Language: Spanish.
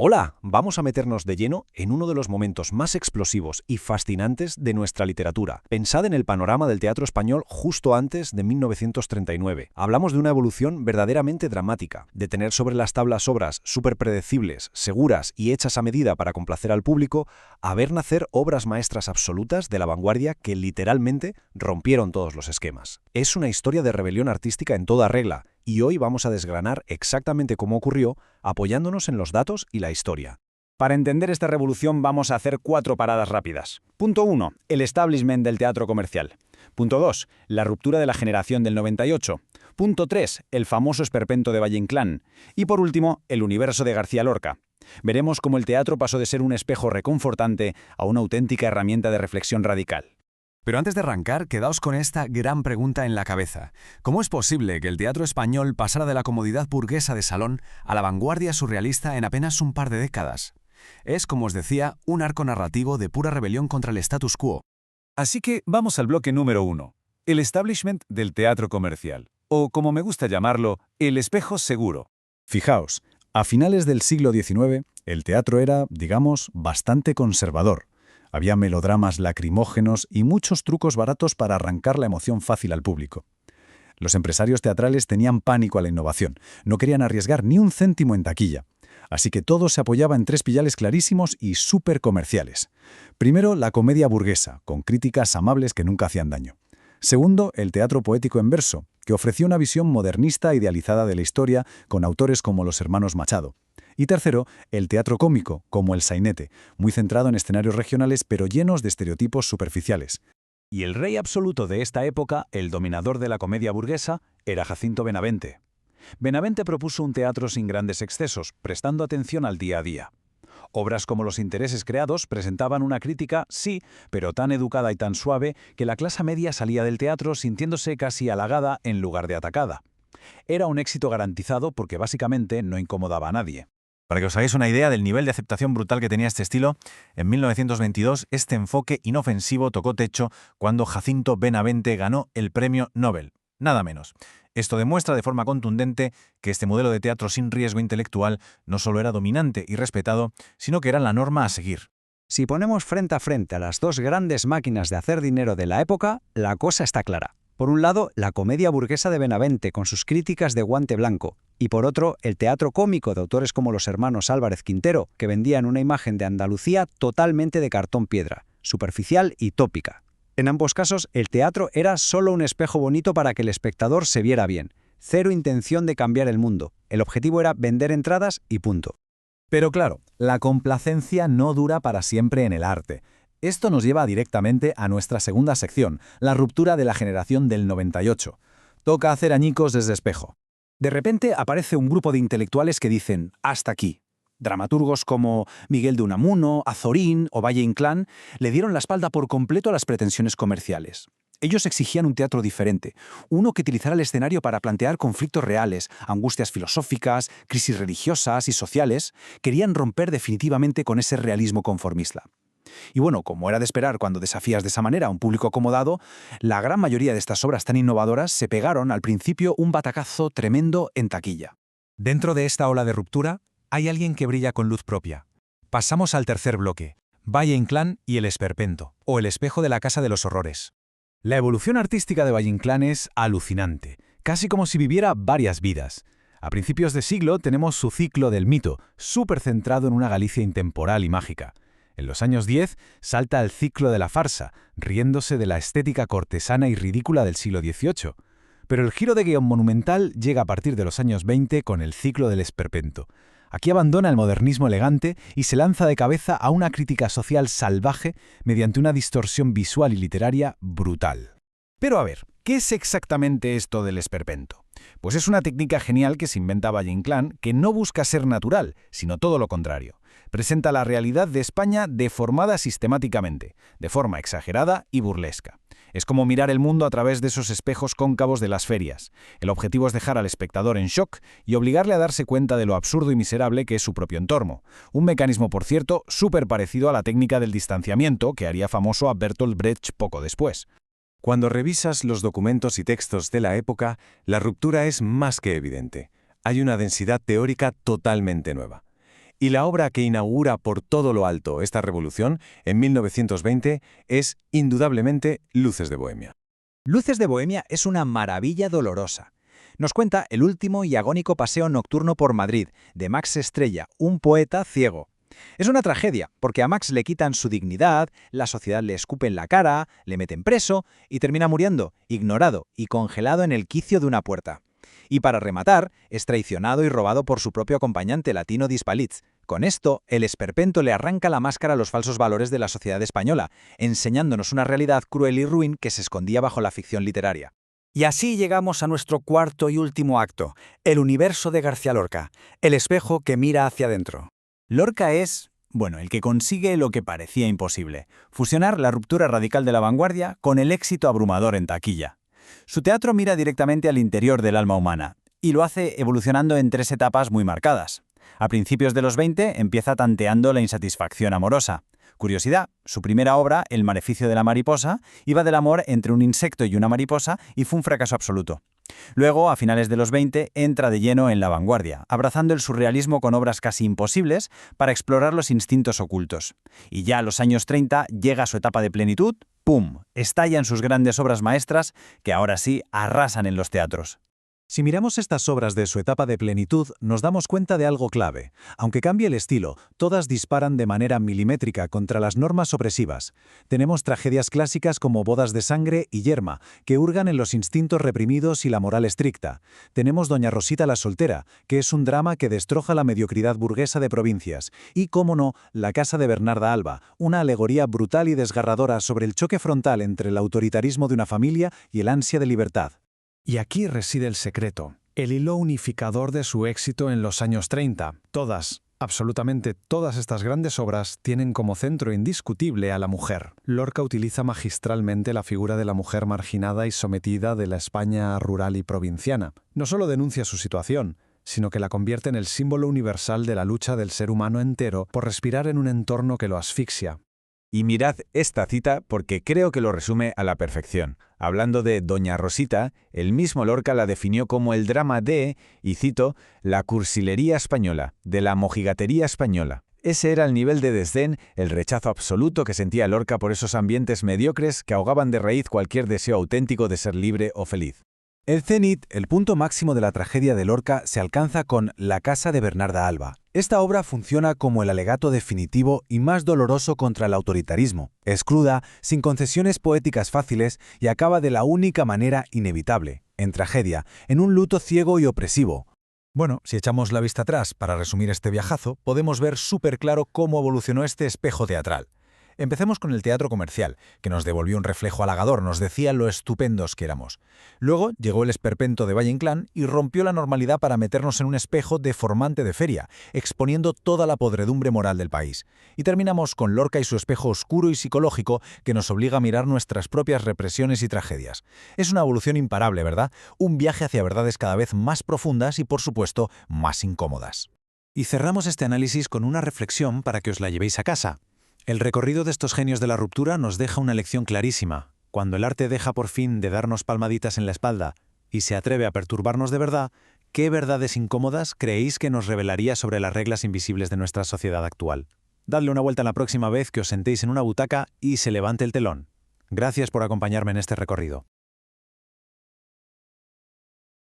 Hola, vamos a meternos de lleno en uno de los momentos más explosivos y fascinantes de nuestra literatura. Pensad en el panorama del teatro español justo antes de 1939. Hablamos de una evolución verdaderamente dramática, de tener sobre las tablas obras súper predecibles, seguras y hechas a medida para complacer al público, a ver nacer obras maestras absolutas de la vanguardia que literalmente rompieron todos los esquemas. Es una historia de rebelión artística en toda regla, y hoy vamos a desgranar exactamente cómo ocurrió, apoyándonos en los datos y la historia. Para entender esta revolución vamos a hacer 4 paradas rápidas. Punto 1. El establishment del teatro comercial. Punto 2. La ruptura de la generación del 98. Punto 3. El famoso esperpento de Valle-Inclán. Y por último, el universo de García Lorca. Veremos cómo el teatro pasó de ser un espejo reconfortante a una auténtica herramienta de reflexión radical. Pero antes de arrancar, quedaos con esta gran pregunta en la cabeza. ¿Cómo es posible que el teatro español pasara de la comodidad burguesa de salón a la vanguardia surrealista en apenas un par de décadas? Es, como os decía, un arco narrativo de pura rebelión contra el status quo. Así que vamos al bloque número 1, el establishment del teatro comercial, o como me gusta llamarlo, el espejo seguro. Fijaos, a finales del siglo XIX, el teatro era, digamos, bastante conservador. Había melodramas lacrimógenos y muchos trucos baratos para arrancar la emoción fácil al público. Los empresarios teatrales tenían pánico a la innovación, no querían arriesgar ni un céntimo en taquilla. Así que todo se apoyaba en 3 pillales clarísimos y súper comerciales. Primero, la comedia burguesa, con críticas amables que nunca hacían daño. Segundo, el teatro poético en verso, que ofrecía una visión modernista idealizada de la historia con autores como los hermanos Machado. Y tercero, el teatro cómico, como el sainete, muy centrado en escenarios regionales pero llenos de estereotipos superficiales. Y el rey absoluto de esta época, el dominador de la comedia burguesa, era Jacinto Benavente. Benavente propuso un teatro sin grandes excesos, prestando atención al día a día. Obras como Los intereses creados presentaban una crítica, sí, pero tan educada y tan suave que la clase media salía del teatro sintiéndose casi halagada en lugar de atacada. Era un éxito garantizado porque básicamente no incomodaba a nadie. Para que os hagáis una idea del nivel de aceptación brutal que tenía este estilo, en 1922 este enfoque inofensivo tocó techo cuando Jacinto Benavente ganó el premio Nobel. Nada menos. Esto demuestra de forma contundente que este modelo de teatro sin riesgo intelectual no solo era dominante y respetado, sino que era la norma a seguir. Si ponemos frente a frente a las dos grandes máquinas de hacer dinero de la época, la cosa está clara. Por un lado, la comedia burguesa de Benavente con sus críticas de guante blanco, y por otro, el teatro cómico de autores como los hermanos Álvarez Quintero, que vendían una imagen de Andalucía totalmente de cartón piedra, superficial y tópica. En ambos casos, el teatro era solo un espejo bonito para que el espectador se viera bien. Cero intención de cambiar el mundo. El objetivo era vender entradas y punto. Pero claro, la complacencia no dura para siempre en el arte. Esto nos lleva directamente a nuestra segunda sección, la ruptura de la generación del 98. Toca hacer añicos desde espejo. De repente aparece un grupo de intelectuales que dicen «hasta aquí». Dramaturgos como Miguel de Unamuno, Azorín o Valle-Inclán le dieron la espalda por completo a las pretensiones comerciales. Ellos exigían un teatro diferente, uno que utilizara el escenario para plantear conflictos reales, angustias filosóficas, crisis religiosas y sociales. Querían romper definitivamente con ese realismo conformista. Y bueno, como era de esperar cuando desafías de esa manera a un público acomodado, la gran mayoría de estas obras tan innovadoras se pegaron al principio un batacazo tremendo en taquilla. Dentro de esta ola de ruptura, hay alguien que brilla con luz propia. Pasamos al tercer bloque, Valle-Inclán y el esperpento, o el espejo de la Casa de los Horrores. La evolución artística de Valle-Inclán es alucinante, casi como si viviera varias vidas. A principios de siglo tenemos su ciclo del mito, súper centrado en una Galicia intemporal y mágica. En los años 10 salta al ciclo de la farsa, riéndose de la estética cortesana y ridícula del siglo XVIII. Pero el giro de guión monumental llega a partir de los años 20 con el ciclo del esperpento. Aquí abandona el modernismo elegante y se lanza de cabeza a una crítica social salvaje mediante una distorsión visual y literaria brutal. Pero a ver, ¿qué es exactamente esto del esperpento? Pues es una técnica genial que se inventa Valle-Inclán que no busca ser natural, sino todo lo contrario. Presenta la realidad de España deformada sistemáticamente, de forma exagerada y burlesca. Es como mirar el mundo a través de esos espejos cóncavos de las ferias. El objetivo es dejar al espectador en shock y obligarle a darse cuenta de lo absurdo y miserable que es su propio entorno. Un mecanismo, por cierto, súper parecido a la técnica del distanciamiento que haría famoso a Bertolt Brecht poco después. Cuando revisas los documentos y textos de la época, la ruptura es más que evidente. Hay una densidad teórica totalmente nueva. Y la obra que inaugura por todo lo alto esta revolución, en 1920, es indudablemente Luces de Bohemia. Luces de Bohemia es una maravilla dolorosa. Nos cuenta el último y agónico paseo nocturno por Madrid, de Max Estrella, un poeta ciego. Es una tragedia, porque a Max le quitan su dignidad, la sociedad le escupe en la cara, le meten preso y termina muriendo, ignorado y congelado en el quicio de una puerta. Y para rematar, es traicionado y robado por su propio acompañante latino Dispalitz. Con esto, el esperpento le arranca la máscara a los falsos valores de la sociedad española, enseñándonos una realidad cruel y ruin que se escondía bajo la ficción literaria. Y así llegamos a nuestro cuarto y último acto, el universo de García Lorca, el espejo que mira hacia adentro. Lorca es, el que consigue lo que parecía imposible, fusionar la ruptura radical de la vanguardia con el éxito abrumador en taquilla. Su teatro mira directamente al interior del alma humana, y lo hace evolucionando en 3 etapas muy marcadas. A principios de los 20 empieza tanteando la insatisfacción amorosa. Curiosidad, su primera obra, El maleficio de la mariposa, iba del amor entre un insecto y una mariposa y fue un fracaso absoluto. Luego, a finales de los 20, entra de lleno en la vanguardia, abrazando el surrealismo con obras casi imposibles para explorar los instintos ocultos. Y ya a los años 30 llega a su etapa de plenitud, ¡pum!, estalla en sus grandes obras maestras que ahora sí arrasan en los teatros. Si miramos estas obras de su etapa de plenitud, nos damos cuenta de algo clave. Aunque cambie el estilo, todas disparan de manera milimétrica contra las normas opresivas. Tenemos tragedias clásicas como Bodas de sangre y Yerma, que hurgan en los instintos reprimidos y la moral estricta. Tenemos Doña Rosita la soltera, que es un drama que destroza la mediocridad burguesa de provincias. Y, cómo no, La casa de Bernarda Alba, una alegoría brutal y desgarradora sobre el choque frontal entre el autoritarismo de una familia y el ansia de libertad. Y aquí reside el secreto, el hilo unificador de su éxito en los años 30. Absolutamente todas estas grandes obras tienen como centro indiscutible a la mujer. Lorca utiliza magistralmente la figura de la mujer marginada y sometida de la España rural y provinciana. No solo denuncia su situación, sino que la convierte en el símbolo universal de la lucha del ser humano entero por respirar en un entorno que lo asfixia. Y mirad esta cita porque creo que lo resume a la perfección. Hablando de Doña Rosita, el mismo Lorca la definió como el drama de, y cito, la cursilería española, de la mojigatería española. Ese era el nivel de desdén, el rechazo absoluto que sentía Lorca por esos ambientes mediocres que ahogaban de raíz cualquier deseo auténtico de ser libre o feliz. El cenit, el punto máximo de la tragedia de Lorca, se alcanza con La casa de Bernarda Alba. Esta obra funciona como el alegato definitivo y más doloroso contra el autoritarismo. Es cruda, sin concesiones poéticas fáciles y acaba de la única manera inevitable, en tragedia, en un luto ciego y opresivo. Bueno, si echamos la vista atrás para resumir este viajazo, podemos ver súper claro cómo evolucionó este espejo teatral. Empecemos con el teatro comercial, que nos devolvió un reflejo halagador, nos decía lo estupendos que éramos. Luego llegó el esperpento de Valle Inclán y rompió la normalidad para meternos en un espejo deformante de feria, exponiendo toda la podredumbre moral del país. Y terminamos con Lorca y su espejo oscuro y psicológico que nos obliga a mirar nuestras propias represiones y tragedias. Es una evolución imparable, ¿verdad? Un viaje hacia verdades cada vez más profundas y, por supuesto, más incómodas. Y cerramos este análisis con una reflexión para que os la llevéis a casa. El recorrido de estos genios de la ruptura nos deja una lección clarísima. Cuando el arte deja por fin de darnos palmaditas en la espalda y se atreve a perturbarnos de verdad, ¿qué verdades incómodas creéis que nos revelaría sobre las reglas invisibles de nuestra sociedad actual? Dadle una vuelta la próxima vez que os sentéis en una butaca y se levante el telón. Gracias por acompañarme en este recorrido.